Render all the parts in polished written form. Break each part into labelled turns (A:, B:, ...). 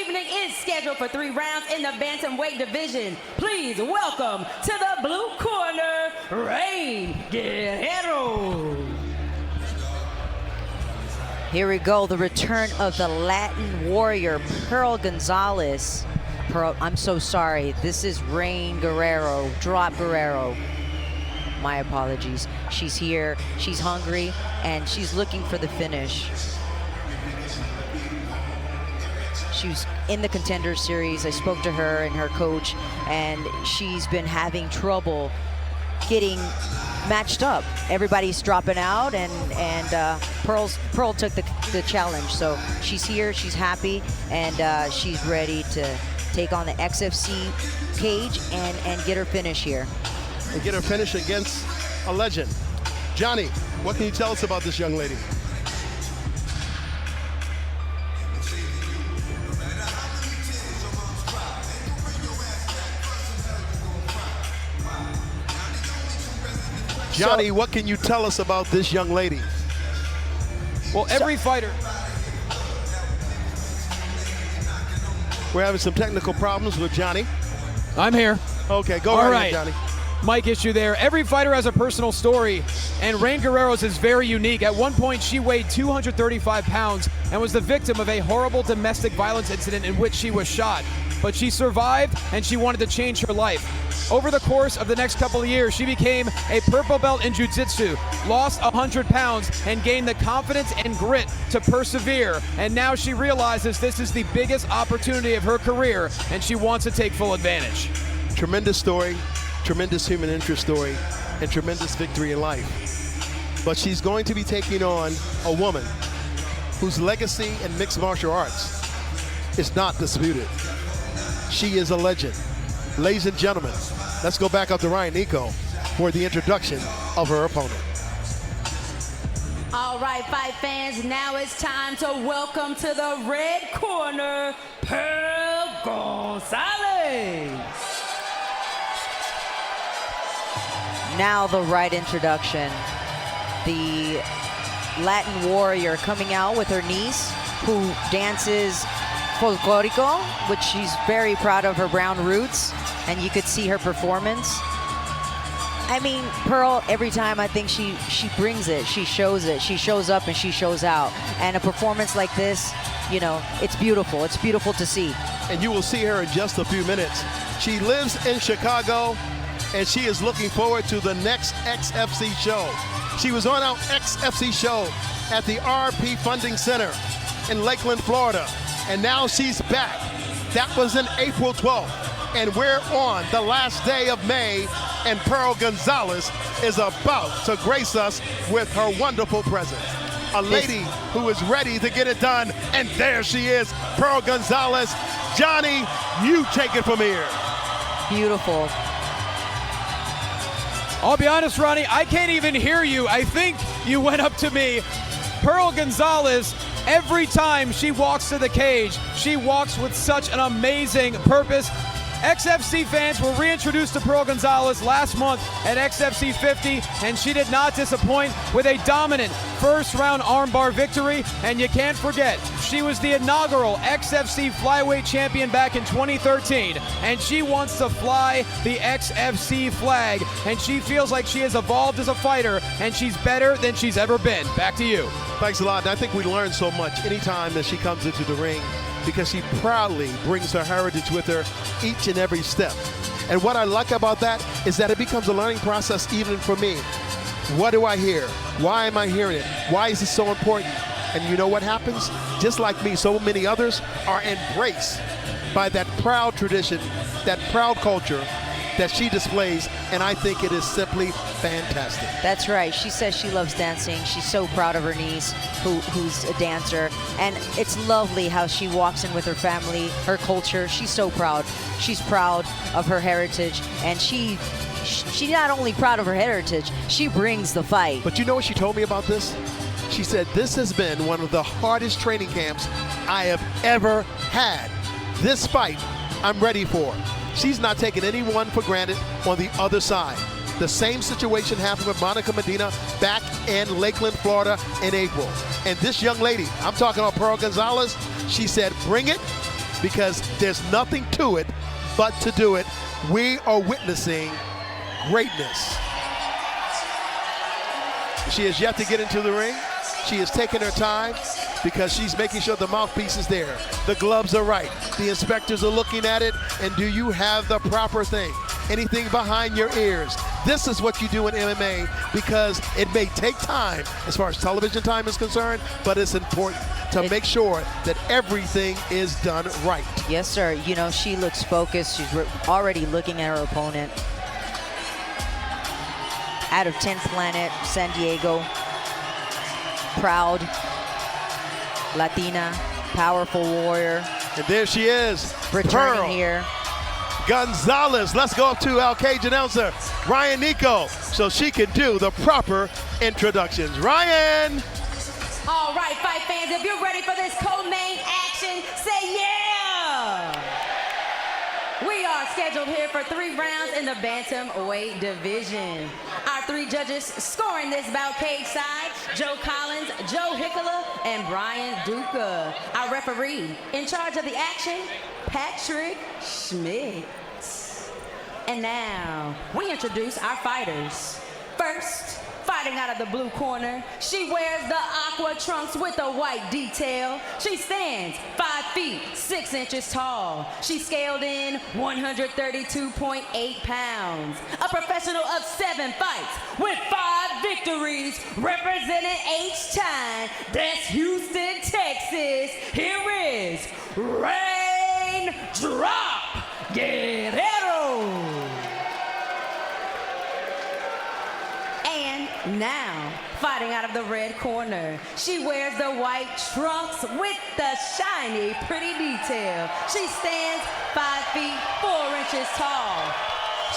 A: evening is scheduled for 3 rounds in the bantamweight division. Please welcome to the blue corner, Rainn Guerrero.
B: Here we go, the return of the Latin warrior, Pearl Gonzalez. Pearl, I'm so sorry. This is Rainn Guerrero, Drop Guerrero. My apologies. She's here, she's hungry, and she's looking for the finish. She was in the Contender Series. I spoke to her and her coach, and she's been having trouble getting matched up. Everybody's dropping out, and Pearl took the challenge. So she's here, she's happy, and she's ready to take on the XFC cage and get her finish here.
C: And get her finish against a legend. Johnny, what can you tell us about this young lady? Johnny, what can you tell us about this young lady?
D: Well, every fighter.
C: We're having some technical problems with Johnny.
D: I'm here.
C: Okay, go right ahead, Johnny.
D: Mic issue there. Every fighter has a personal story, and Rainn Guerrero's is very unique. At one point, she weighed 235 pounds and was the victim of a horrible domestic violence incident in which she was shot. But she survived, and she wanted to change her life. Over the course of the next couple of years, she became a purple belt in jiu-jitsu, lost 100 pounds, and gained the confidence and grit to persevere. And now she realizes this is the biggest opportunity of her career, and she wants to take full advantage.
C: Tremendous story, tremendous human interest story, and tremendous victory in life. But she's going to be taking on a woman whose legacy in mixed martial arts is not disputed. She is a legend. Ladies and gentlemen, let's go back up to Ryan Nico for the introduction of her opponent.
A: All right, fight fans, now it's time to welcome to the red corner, Pearl Gonzalez.
B: Now the right introduction. The Latin warrior coming out with her niece, who dances folklorico, which she's very proud of her brown roots, and you could see her performance. I mean, Pearl, every time I think she brings it, she shows up and she shows out. And a performance like this, you know, it's beautiful to see.
C: And you will see her in just a few minutes. She lives in Chicago, and she is looking forward to the next XFC show. She was on our XFC show at the RP Funding Center in Lakeland, Florida. And now she's back. That was in April 12th. And we're on the last day of May, and Pearl Gonzalez is about to grace us with her wonderful presence. A lady who is ready to get it done, and there she is, Pearl Gonzalez. Johnny, you take it from here.
B: Beautiful.
D: I'll be honest, Ronnie, I can't even hear you. I think you went up to me. Pearl Gonzalez, every time she walks to the cage, she walks with such an amazing purpose. XFC fans were reintroduced to Pearl Gonzalez last month at XFC 50, and she did not disappoint with a dominant first-round armbar victory. And you can't forget, she was the inaugural XFC flyweight champion back in 2013, and she wants to fly the XFC flag, and she feels like she has evolved as a fighter, and she's better than she's ever been. Back to you.
C: Thanks a lot. And I think we learn so much anytime that she comes into the ring, because she proudly brings her heritage with her each and every step. And what I like about that is that it becomes a learning process even for me. What do I hear? Why am I hearing it? Why is it so important? And you know what happens? Just like me, so many others are embraced by that proud tradition, that proud culture that she displays, and I think it is simply fantastic.
B: That's right. She says she loves dancing. She's so proud of her niece, who's a dancer, and it's lovely how she walks in with her family, her culture. She's so proud. She's proud of her heritage, and she's not only proud of her heritage, she brings the fight.
C: But you know what she told me about this? She said, this has been one of the hardest training camps I have ever had. This fight, I'm ready for. She's not taking anyone for granted on the other side. The same situation happened with Monica Medina back in Lakeland, Florida in April. And this young lady, I'm talking about Pearl Gonzalez, she said, bring it, because there's nothing to it but to do it. We are witnessing greatness. She has yet to get into the ring. She is taking her time because she's making sure the mouthpiece is there. The gloves are right. The inspectors are looking at it. And do you have the proper thing? Anything behind your ears? This is what you do in MMA because it may take time as far as television time is concerned, but it's important to make sure that everything is done right.
B: Yes, sir. You know, she looks focused. She's already looking at her opponent. Out of 10th Planet, San Diego. Proud Latina, powerful warrior.
C: And there she is,
B: Returning
C: Pearl
B: here.
C: Gonzalez. Let's go up to our cage announcer, Ryan Nico, so she can do the proper introductions. Ryan!
A: All right, fight fans, if you're ready for this co-main action, say yeah! We are scheduled here for 3 rounds in the bantamweight division. Our 3 judges scoring this bout cage side, Joe Collins, Joe Hickola, and Brian Duca. Our referee in charge of the action, Patrick Schmidt. And now, we introduce our fighters. First, fighting out of the blue corner, she wears the aqua trunks with the white detail. She stands 5 feet 6 inches tall. She scaled in 132.8 pounds. A professional of 7 fights with 5 victories, representing H-Time. That's Houston, Texas. Here is Rainn Drop Guerrero. And now, fighting out of the red corner, she wears the white trunks with the shiny, pretty detail. She stands 5 feet 4 inches tall.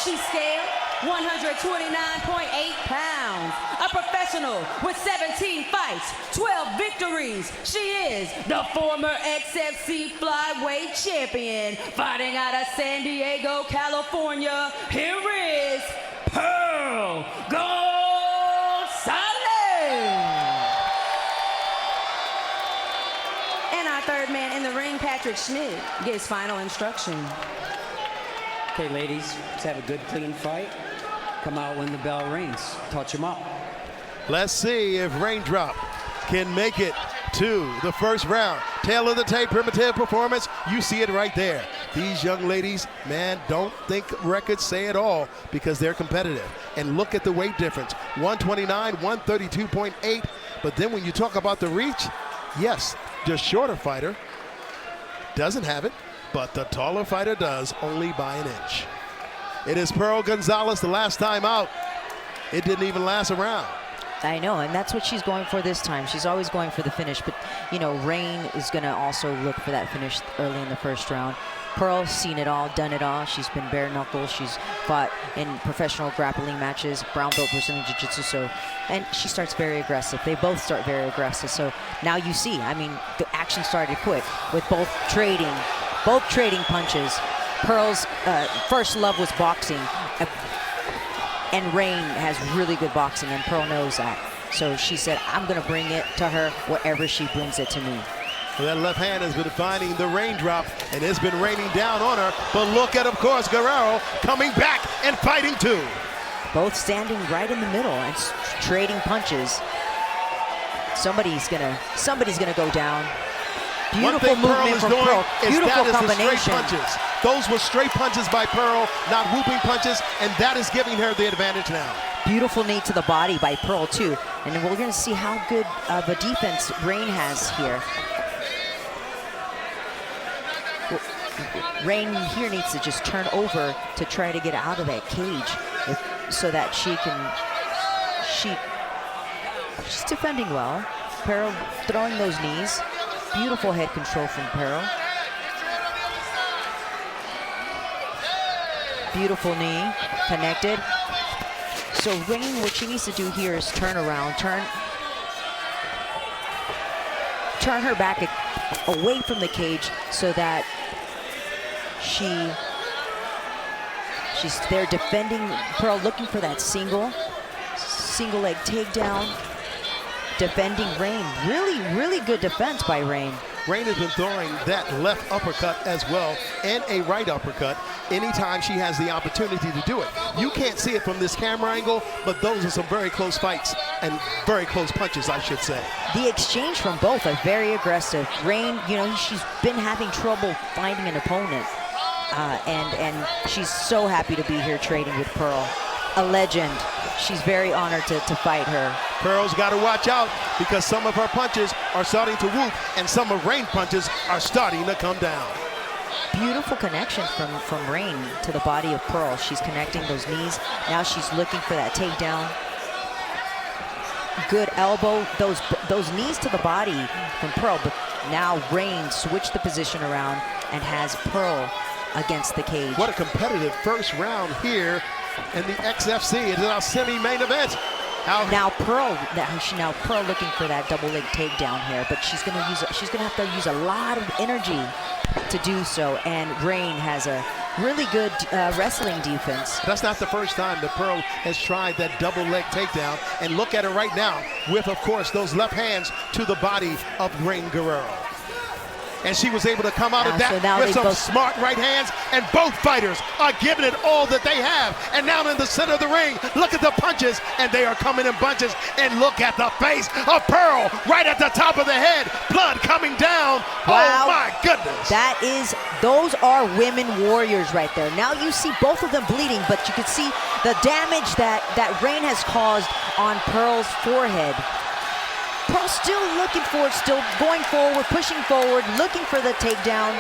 A: She scaled 129.8 pounds. A professional with 17 fights, 12 victories. She is the former XFC flyweight champion, fighting out of San Diego, California. Here is Pearl Gonzalez. And our 3rd man in the ring, Patrick Schmidt, gives final instruction.
E: Okay, ladies, let's have a good, clean fight. Come out when the bell rings. Touch them up.
C: Let's see if Raindrop can make it to the first round. Tail of the tape, primitive performance. You see it right there. These young ladies, man, don't think records say it all because they're competitive. And look at the weight difference, 129, 132.8. But then when you talk about the reach, yes, the shorter fighter doesn't have it, but the taller fighter does, only by an inch. It is Pearl Gonzalez the last time out. It didn't even last a round.
B: I know, and that's what she's going for this time. She's always going for the finish, but, you know, Rainn is going to also look for that finish early in the first round. Pearl's seen it all, done it all. She's been bare knuckle. She's fought in professional grappling matches, brown belt Brazilian Jiu-Jitsu, and she starts very aggressive. They both start very aggressive. So now you see, I mean, the action started quick with both trading punches. Pearl's first love was boxing, and Rainn has really good boxing, and Pearl knows that. So she said, I'm going to bring it to her wherever she brings it to me.
C: Well, that left hand has been finding the raindrop, and it's been raining down on her. But look at, of course, Guerrero coming back and fighting too.
B: Both standing right in the middle and trading punches. Somebody's gonna go down. Beautiful movement from Pearl. Beautiful combination.
C: Those were straight punches by Pearl, not whooping punches, and that is giving her the advantage now.
B: Beautiful knee to the body by Pearl too. And we're gonna see how good of a defense Rainn has here. Rainn here needs to just turn over to try to get out of that cage so that she's defending well. Pearl throwing those knees. Beautiful head control from Pearl. Beautiful knee, connected. So Rainn, what she needs to do here is turn around, turn her back away from the cage so that she's there defending. Pearl looking for that single leg takedown, defending Rainn. Really, really good defense by Rainn.
C: Rainn has been throwing that left uppercut as well and a right uppercut anytime she has the opportunity to do it. You can't see it from this camera angle, but those are some very close fights and very close punches, I should say.
B: The exchange from both are very aggressive. Rainn, you know, she's been having trouble finding an opponent, and she's so happy to be here trading with Pearl, a legend. She's very honored to fight her.
C: Pearl's got to watch out because some of her punches are starting to whoop and some of Rainn's punches are starting to come down.
B: Beautiful connection from Rainn to the body of Pearl. She's connecting those knees. Now she's looking for that takedown. Good elbow, those knees to the body from Pearl, but now Rainn switched the position around and has Pearl against the cage.
C: What a competitive first round here in the XFC. It is our semi-main event.
B: Now Pearl looking for that double leg takedown here, but she's gonna have to use a lot of energy to do so. And Rainn has a really good wrestling defense.
C: That's not the first time that Pearl has tried that double leg takedown. And look at her right now with, of course, those left hands to the body of Rainn Guerrero. And she was able to come out of that with some smart right hands, and both fighters are giving it all that they have. And now in the center of the ring, look at the punches, and they are coming in bunches. And look at the face of Pearl right at the top of the head, blood coming down.
B: Wow.
C: Oh my goodness.
B: Those are women warriors right there. Now you see both of them bleeding, but you can see the damage that Rainn has caused on Pearl's forehead. Pearl still looking for it, still going forward, pushing forward, looking for the takedown.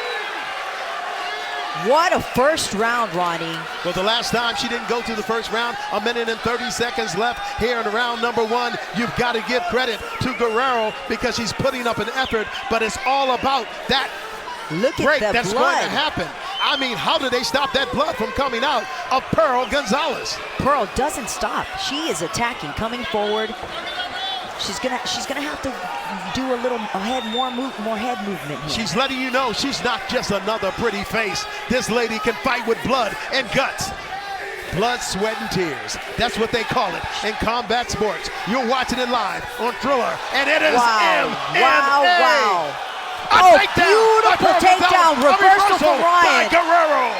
B: What a first round, Ronnie.
C: Well, the last time she didn't go through the first round, 1 minute and 30 seconds left here in round number 1. You've got to give credit to Guerrero because she's putting up an effort, but it's all about that break that's going to happen. I mean, how do they stop that blood from coming out of Pearl Gonzalez?
B: Pearl doesn't stop. She is attacking, coming forward. She's gonna have to do a little more head movement here.
C: She's letting you know she's not just another pretty face. This lady can fight with blood and guts. Blood, sweat, and tears. That's what they call it in combat sports. You're watching it live on Thriller, and it is MMA.
B: Wow.
C: A
B: beautiful takedown, reversal for
C: by
B: Rainn.
C: Guerrero.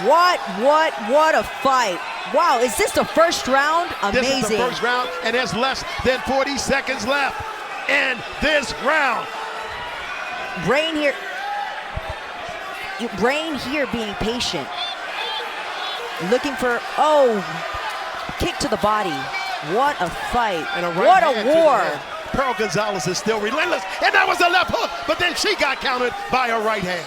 B: What a fight. Wow, is this the first round? Amazing.
C: This is the first round, and there's less than 40 seconds left in this round.
B: Rainn here being patient. Looking for, kick to the body. What a fight.
C: And
B: what a war.
C: Pearl Gonzalez is still relentless, and that was a left hook, but then she got countered by a right hand.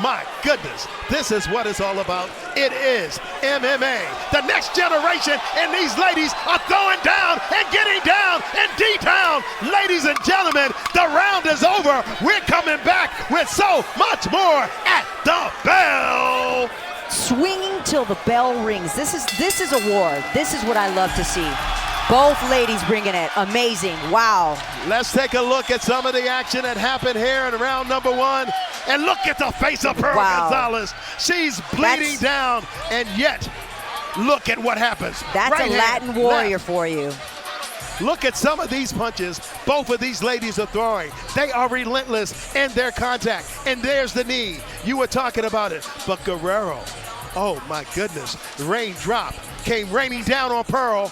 C: My goodness, this is what it's all about. It is MMA. The next generation, and these ladies are throwing down and getting down and D-down. Ladies and gentlemen, the round is over. We're coming back with so much more at the bell.
B: Swinging till the bell rings. This is a war. This is what I love to see. Both ladies bringing it. Amazing. Wow.
C: Let's take a look at some of the action that happened here in round number 1. And look at the face of Pearl Gonzalez. She's bleeding down, and yet look at what happens.
B: That's right, a Latin warrior for you.
C: Look at some of these punches both of these ladies are throwing. They are relentless in their contact. And there's the knee. You were talking about it. But Guerrero, oh my goodness. Rainn drop came raining down on Pearl.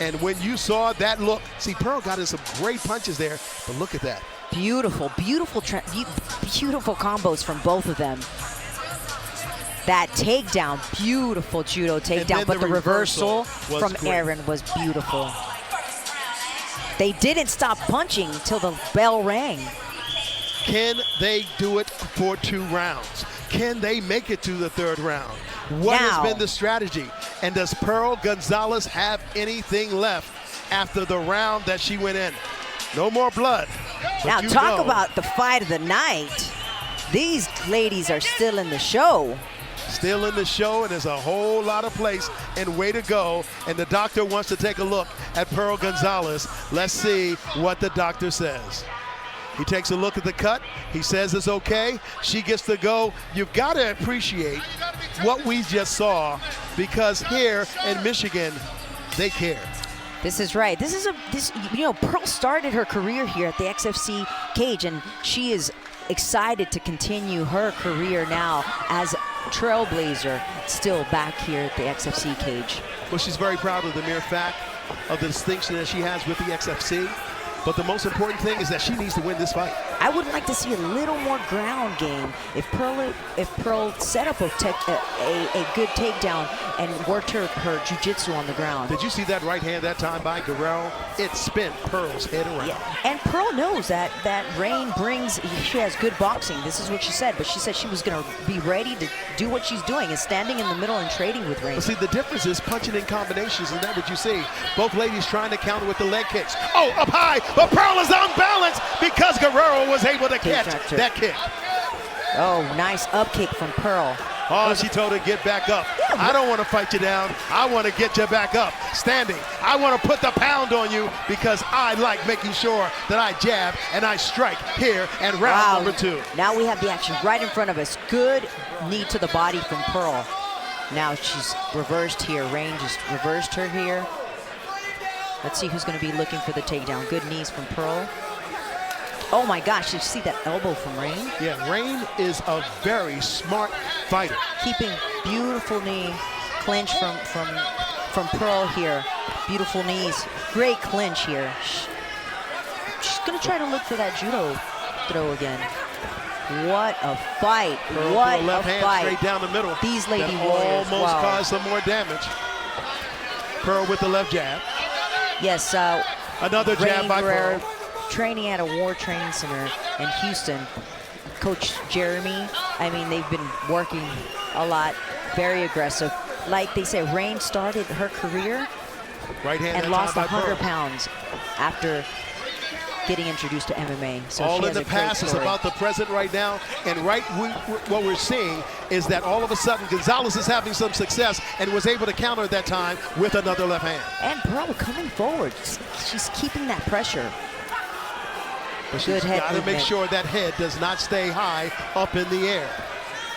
C: And when you saw that look, see, Pearl got in some great punches there, but look at that.
B: Beautiful combos from both of them. That takedown, beautiful judo takedown, but the reversal from Aaron was beautiful. They didn't stop punching till the bell rang.
C: Can they do it for 2 rounds? Can they make it to the 3rd round? What has been the strategy? And does Pearl Gonzalez have anything left after the round that she went in? No more blood.
B: Now talk about the fight of the night. These ladies are still in the show.
C: Still in the show, and there's a whole lot of place and way to go. And the doctor wants to take a look at Pearl Gonzalez. Let's see what the doctor says. He takes a look at the cut. He says it's okay. She gets to go. You've got to appreciate what we just saw, because here in Michigan, they care.
B: This is right. Pearl started her career here at the XFC cage, and she is excited to continue her career now as trailblazer, still back here at the XFC cage.
C: Well, she's very proud of the mere fact of the distinction that she has with the XFC. But the most important thing is that she needs to win this fight.
B: I would like to see a little more ground game. If Pearl set up a good takedown and worked her jiu-jitsu on the ground.
C: Did you see that right hand that time by Guerrero? It spent Pearl's head around.
B: Yeah. And Pearl knows that Rainn brings, she has good boxing. This is what she said, but she said she was going to be ready to do what she's doing, is standing in the middle and trading with Rainn.
C: But see, the difference is punching in combinations, and that's what you see. Both ladies trying to counter with the leg kicks. Oh, up high, but Pearl is unbalanced because Guerrero was able to catch that kick.
B: Oh, nice up kick from Pearl.
C: Oh, she told her, get back up. Yeah, I don't want to fight you down. I want to get you back up, standing. I want to put the pound on you because I like making sure that I jab and I strike here and round number 2.
B: Now we have the action right in front of us. Good knee to the body from Pearl. Now she's reversed here. Rainn just reversed her here. Let's see who's going to be looking for the takedown. Good knees from Pearl. Oh my gosh, did you see that elbow from Rainn?
C: Yeah, Rainn is a very smart fighter.
B: Keeping beautiful knee clinch from Pearl here. Beautiful knees. Great clinch here. She's going to try to look for that judo throw again. What a fight.
C: Pearl
B: what
C: left
B: a
C: hand
B: fight.
C: straight down the middle.
B: These lady
C: that
B: warriors.
C: almost
B: wow.
C: caused some more damage. Pearl with the left jab.
B: Yes,
C: another jab
B: Rainn
C: by
B: Guerrero,
C: Pearl.
B: training at a war training center in Houston. Coach Jeremy, I mean, they've been working a lot, very aggressive. Like they say, Rainn started her career
C: Right hand
B: and lost 100
C: Pearl.
B: pounds after getting introduced to MMA. So
C: all
B: she
C: in
B: has
C: the
B: a great
C: past is
B: story.
C: about the present right now. And what we're seeing is that all of a sudden Gonzalez is having some success and was able to counter at that time with another left hand.
B: And Pearl coming forward. She's keeping that pressure.
C: But she's got to make sure that head does not stay high up in the air.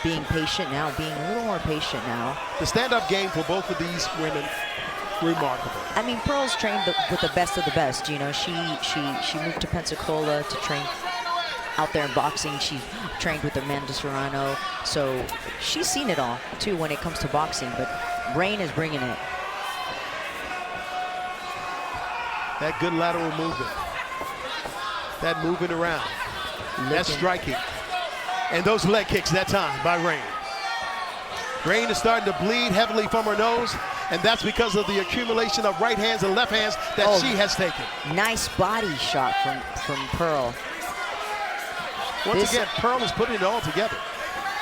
B: Being patient now, being a little more patient now.
C: The stand-up game for both of these women, remarkable.
B: I mean, Pearl's trained with the best of the best. You know, she moved to Pensacola to train out there in boxing. She trained with Amanda Serrano, so she's seen it all too when it comes to boxing. But Rainn is bringing it.
C: That good lateral movement, that moving around, that striking, and those leg kicks that time by Rainn. Rainn is starting to bleed heavily from her nose, and that's because of the accumulation of right hands and left hands that she has taken.
B: Nice body shot from Pearl.
C: Once again, Pearl is putting it all together.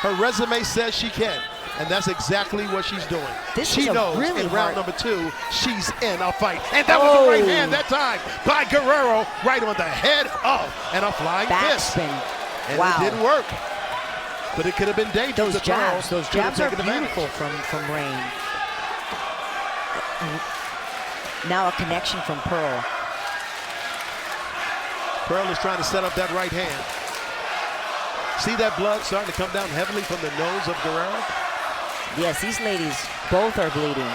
C: Her resume says she can, and that's exactly what she's doing. She knows
B: really
C: in round number 2, she's in a fight. And that was the right hand that time by Guerrero, right on the head of, and a flying fist.
B: Backspin.
C: And
B: wow.
C: it didn't work. But it could have been dangerous.
B: Those jabs are beautiful from Rainn. Now a connection from Pearl.
C: Pearl is trying to set up that right hand. See that blood starting to come down heavily from the nose of Guerrero?
B: Yes, these ladies both are bleeding.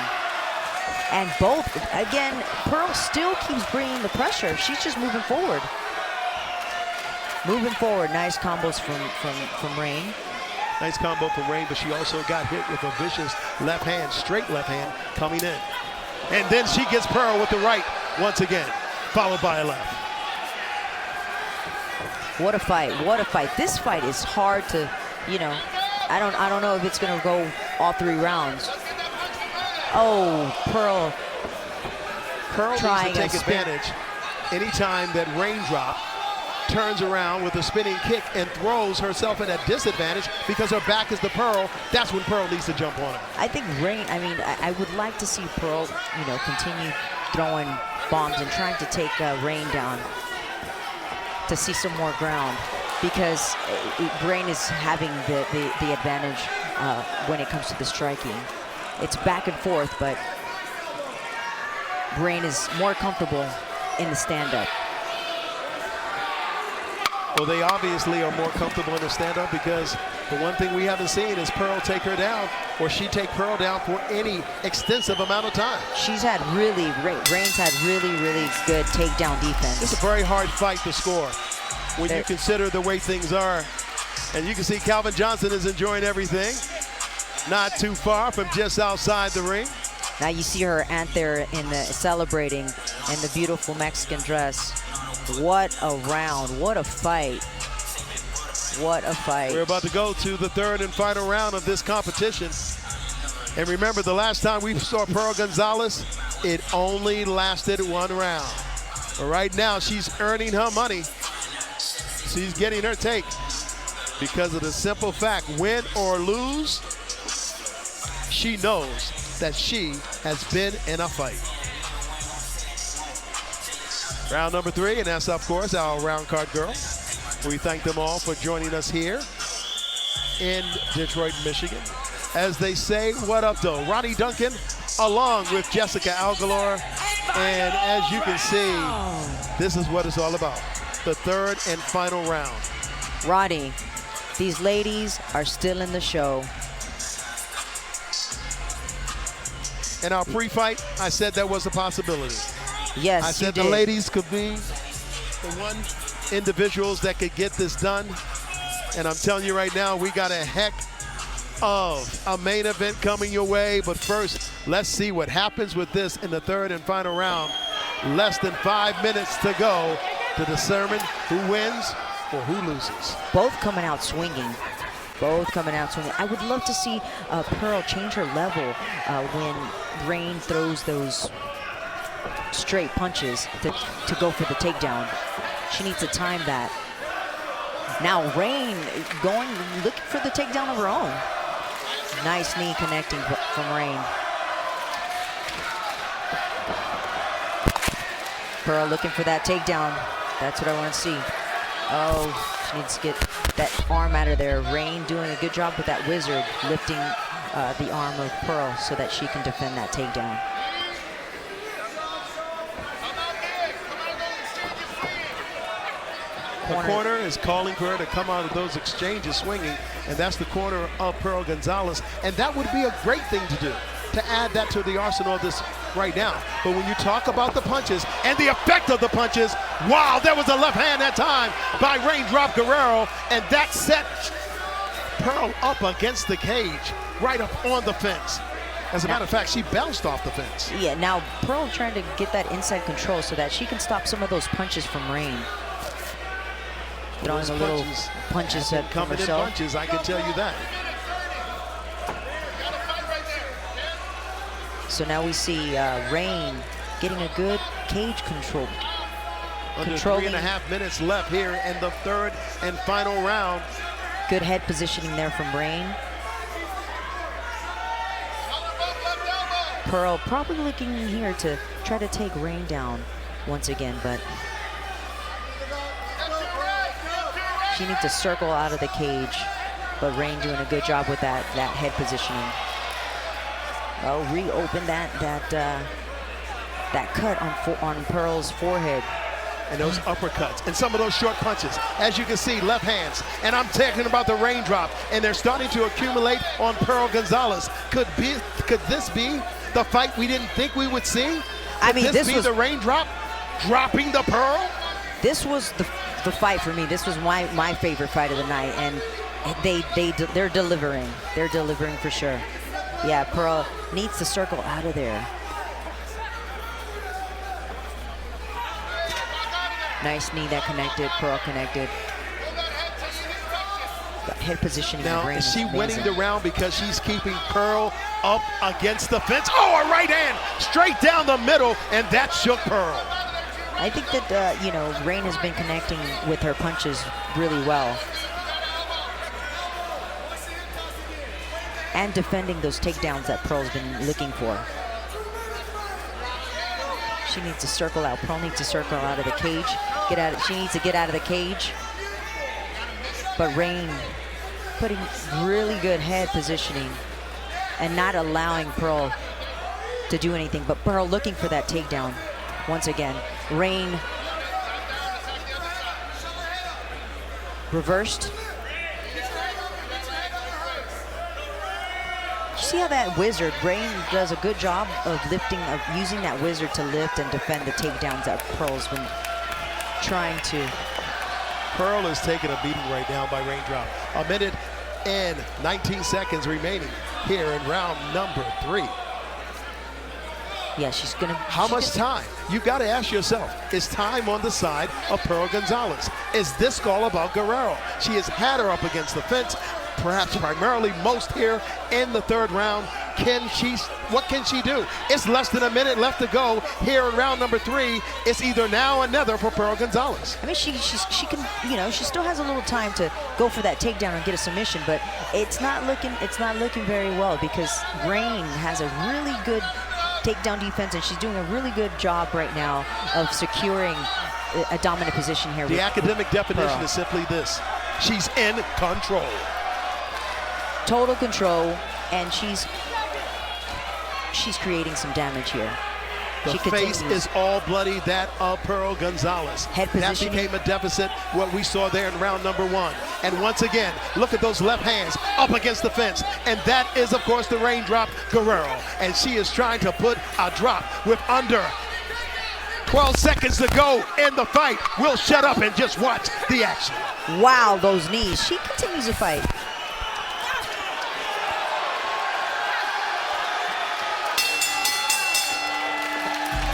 B: And both, again, Pearl still keeps bringing the pressure. She's just moving forward. Moving forward, nice combos from Rainn.
C: Nice combo from Rainn, but she also got hit with a vicious left hand, straight left hand coming in. And then she gets Pearl with the right once again, followed by a left.
B: What a fight, what a fight. This fight is hard to, you know, I don't know if it's gonna go all 3 rounds. Oh, Pearl
C: Needs to take advantage anytime that Raindrop turns around with a spinning kick and throws herself at a disadvantage because her back is to Pearl. That's when Pearl needs to jump on her.
B: I think Rainn, I mean, I would like to see Pearl, you know, continue throwing bombs and trying to take Rainn down to see some more ground, because Rainn is having the advantage when it comes to the striking. It's back and forth, but Rainn is more comfortable in the stand-up.
C: Well, they obviously are more comfortable in the stand-up because the one thing we haven't seen is Pearl take her down or she take Pearl down for any extensive amount of time.
B: She's had Rainn's had really good takedown defense.
C: It's a very hard fight to score when you consider the way things are. And you can see Calvin Johnson is enjoying everything. Not too far from just outside the ring.
B: Now you see her aunt there celebrating in the beautiful Mexican dress. What a round, what a fight. What a fight.
C: We're about to go to the third and final round of this competition. And remember, the last time we saw Pearl Gonzalez, it only lasted one round. But right now, she's earning her money. She's getting her take because of the simple fact, win or lose, she knows that she has been in a fight. Round number 3, and that's, of course, our round card girl. We thank them all for joining us here in Detroit, Michigan. As they say, what up, though? Ronnie Duncan, along with Jessica Algalor. And as you can see, this is what it's all about. The third and final round.
B: Ronnie, these ladies are still in the show.
C: In our pre-fight, I said that was a possibility.
B: Yes,
C: I said
B: you
C: the
B: did.
C: ladies could be the one individuals that could get this done. And I'm telling you right now, we got a heck of a main event coming your way. But first, let's see what happens with this in the third and final round. Less than 5 minutes to go to determine who wins or who loses.
B: Both coming out swinging. Both coming out swinging. I would love to see Pearl change her level when Rainn throws those straight punches to go for the takedown. She needs to time that. Now Rainn looking for the takedown of her own. Nice knee connecting from Rainn. Pearl looking for that takedown. That's what I want to see. Oh, she needs to get that arm out of there. Rainn doing a good job with that wizard, lifting the arm of Pearl so that she can defend that takedown.
C: The corner is calling for her to come out of those exchanges swinging, and that's the corner of Pearl Gonzalez. And that would be a great thing to do, to add that to the arsenal of this right now. But when you talk about the punches and the effect of the punches, wow, there was a left hand that time by Raindrop Guerrero, and that set Pearl up against the cage, right up on the fence. As a matter of fact, she bounced off the fence.
B: Yeah, now Pearl trying to get that inside control so that she can stop some of those punches from Rainn. Throwing the little punches at
C: coming in
B: herself.
C: punches, I can tell you that.
B: So now we see Rainn getting a good cage control.
C: Under 3.5 minutes left here in the third and final round.
B: Good head positioning there from Rainn. Pearl probably looking here to try to take Rainn down once again, but she needs to circle out of the cage. But Rainn doing a good job with that head positioning. Oh, reopen that cut on Pearl's forehead.
C: And those uppercuts and some of those short punches. As you can see, left hands. And I'm talking about the raindrop. And they're starting to accumulate on Pearl Gonzalez. Could this be the fight we didn't think we would see?
B: I mean, this was
C: the raindrop dropping the Pearl?
B: This was the fight for me. This was my favorite fight of the night, and they're delivering. They're delivering for sure. Yeah, Pearl needs to circle out of there. Nice knee that connected. Pearl connected. The head positioning.
C: Now, is she winning the round because she's keeping Pearl up against the fence? Oh, a right hand straight down the middle, and that shook Pearl.
B: I think that, Rainn has been connecting with her punches really well. And defending those takedowns that Pearl's been looking for. She needs to circle out. Pearl needs to circle out of the cage. She needs to get out of the cage. But Rainn putting really good head positioning and not allowing Pearl to do anything. But Pearl looking for that takedown once again. Rainn reversed. You see how that wizard, Rainn, does a good job of using that wizard to lift and defend the takedowns that Pearl's been trying to.
C: Pearl is taking a beating right now by Raindrop. A minute and 19 seconds remaining here in round number 3.
B: Yeah, she's gonna.
C: How much time? You've got to ask yourself, is time on the side of Pearl Gonzalez? Is this all about Guerrero? She has had her up against the fence, perhaps primarily most here in the 3rd round. What can she do? It's less than a minute left to go here in round number 3. It's either now or never for Pearl Gonzalez.
B: I mean, she can, you know, she still has a little time to go for that takedown and get a submission, but it's not looking very well because Rainn has a really good takedown defense, and she's doing a really good job right now of securing a dominant position here.
C: The academic definition
B: Pearl.
C: is simply this: she's in control.
B: Total control, and she's creating some damage here.
C: The face is all bloody, that of Pearl Gonzalez.
B: Head
C: that
B: positioning.
C: became a deficit, what we saw there in round number 1. And once again, look at those left hands up against the fence. And that is, of course, the Raindrop Guerrero. And she is trying to put a drop with under 12 seconds to go in the fight. We'll shut up and just watch the action.
B: Wow, those knees. She continues to fight.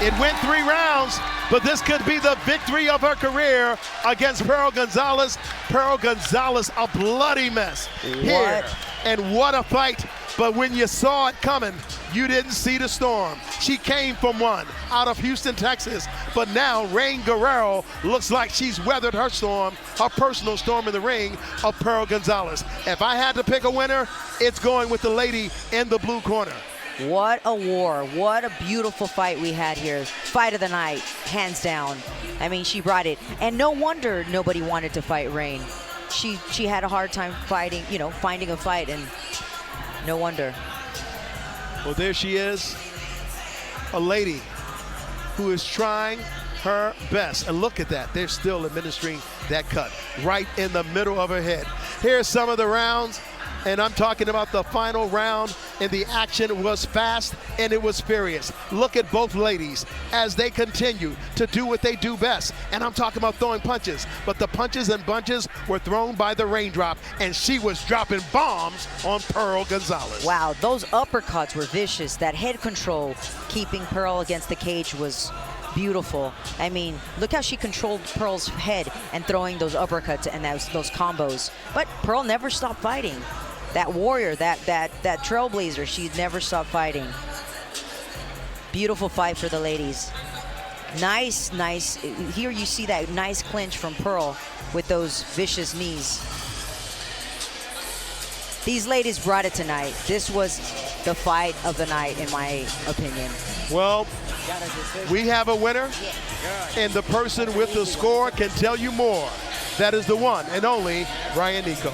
C: It went 3 rounds, but this could be the victory of her career against Pearl Gonzalez. Pearl Gonzalez, a bloody mess here. And what a fight. But when you saw it coming, you didn't see the storm. She came from one out of Houston, Texas. But now Rainn Guerrero looks like she's weathered her storm, her personal storm in the ring of Pearl Gonzalez. If I had to pick a winner, it's going with the lady in the blue corner.
B: What a war. What a beautiful fight we had here. Fight of the night, hands down. I mean, she brought it. And no wonder nobody wanted to fight Rainn. She had a hard time fighting, you know, finding a fight, and no wonder.
C: Well, there she is, a lady who is trying her best. And look at that. They're still administering that cut right in the middle of her head. Here's some of the rounds. And I'm talking about the final round, and the action was fast and it was furious. Look at both ladies as they continue to do what they do best. And I'm talking about throwing punches, but the punches and bunches were thrown by the Raindrop, and she was dropping bombs on Pearl Gonzalez.
B: Wow, those uppercuts were vicious. That head control, keeping Pearl against the cage, was beautiful. I mean, look how she controlled Pearl's head and throwing those uppercuts and those combos. But Pearl never stopped fighting. That warrior, that trailblazer, she never stopped fighting. Beautiful fight for the ladies. Nice. Here you see that nice clinch from Pearl with those vicious knees. These ladies brought it tonight. This was the fight of the night, in my opinion.
C: Well, we have a winner, and the person with the score can tell you more. That is the one and only Rainn Nico.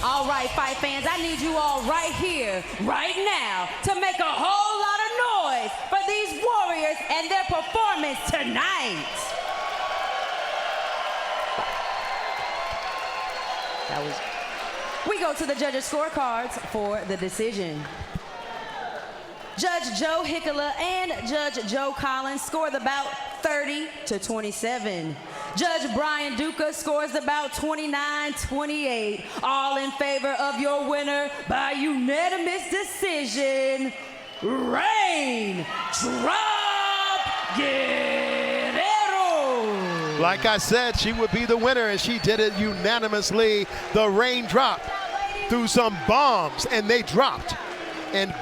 A: All right, fight fans, I need you all right here, right now, to make a whole lot of noise for these warriors and their performance tonight. We go to the judges' scorecards for the decision. Judge Joe Hickala and Judge Joe Collins score the bout 30-27. Judge Brian Duca scores the bout 29-28. All in favor of your winner by unanimous decision, Rainn Guerrero.
C: Like I said, she would be the winner, and she did it unanimously. The Raindrop threw some bombs, and they dropped. And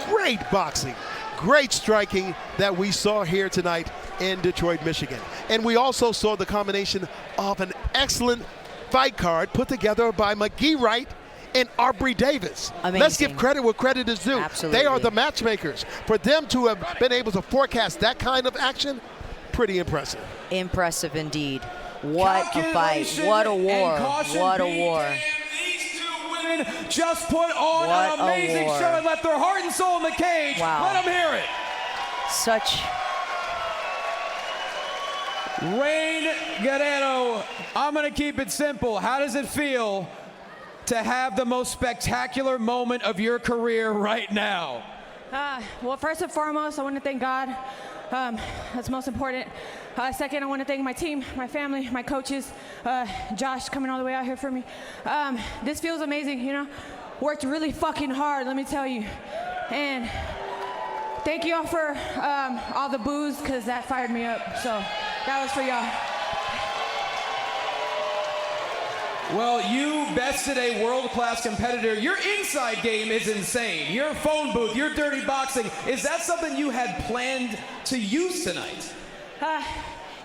C: great boxing, great striking that we saw here tonight in Detroit, Michigan. And we also saw the combination of an excellent fight card put together by McGee Wright and Aubrey Davis.
B: Amazing.
C: Let's give credit where credit is due.
B: Absolutely.
C: They are the matchmakers. For them to have been able to forecast that kind of action, pretty impressive.
B: Impressive indeed. What a fight. What a war. What a war.
D: Just put on an amazing show and left their heart and soul in the cage.
B: Wow.
D: Let them hear it.
B: Such
D: Rainn Guerrero, I'm going to keep it simple. How does it feel to have the most spectacular moment of your career right now?
F: Well, first and foremost, I want to thank God. That's most important. Second, I want to thank my team, my family, my coaches, Josh coming all the way out here for me. This feels amazing, you know. Worked really fucking hard, let me tell you. And thank you all for all the boos, because that fired me up. So that was for y'all.
D: Well, you bested a world-class competitor. Your inside game is insane. Your phone booth, your dirty boxing. Is that something you had planned to use tonight?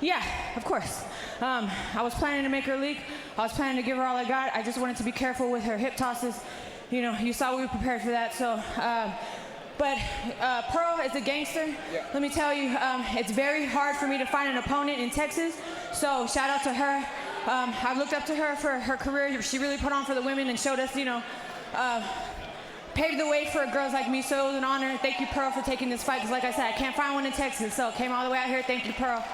F: Yeah, of course. I was planning to make her leak. I was planning to give her all I got. I just wanted to be careful with her hip tosses. You know, you saw we were prepared for that. So, but Pearl is a gangster. Yeah. Let me tell you, it's very hard for me to find an opponent in Texas. So shout out to her. I've looked up to her for her career. She really put on for the women and showed us, you know, paved the way for girls like me. So it was an honor. Thank you, Pearl, for taking this fight. Because like I said, I can't find one in Texas. So came all the way out here. Thank you, Pearl.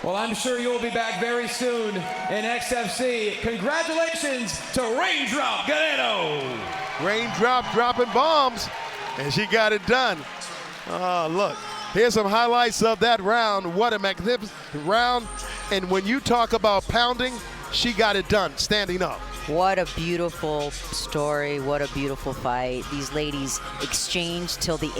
D: Well, I'm sure you'll be back very soon in XFC. Congratulations to Raindrop Guerrero.
C: Raindrop dropping bombs, and she got it done. Oh, look. Here's some highlights of that round. What a magnificent round. And when you talk about pounding, she got it done, standing up.
B: What a beautiful story. What a beautiful fight. These ladies exchanged till the end.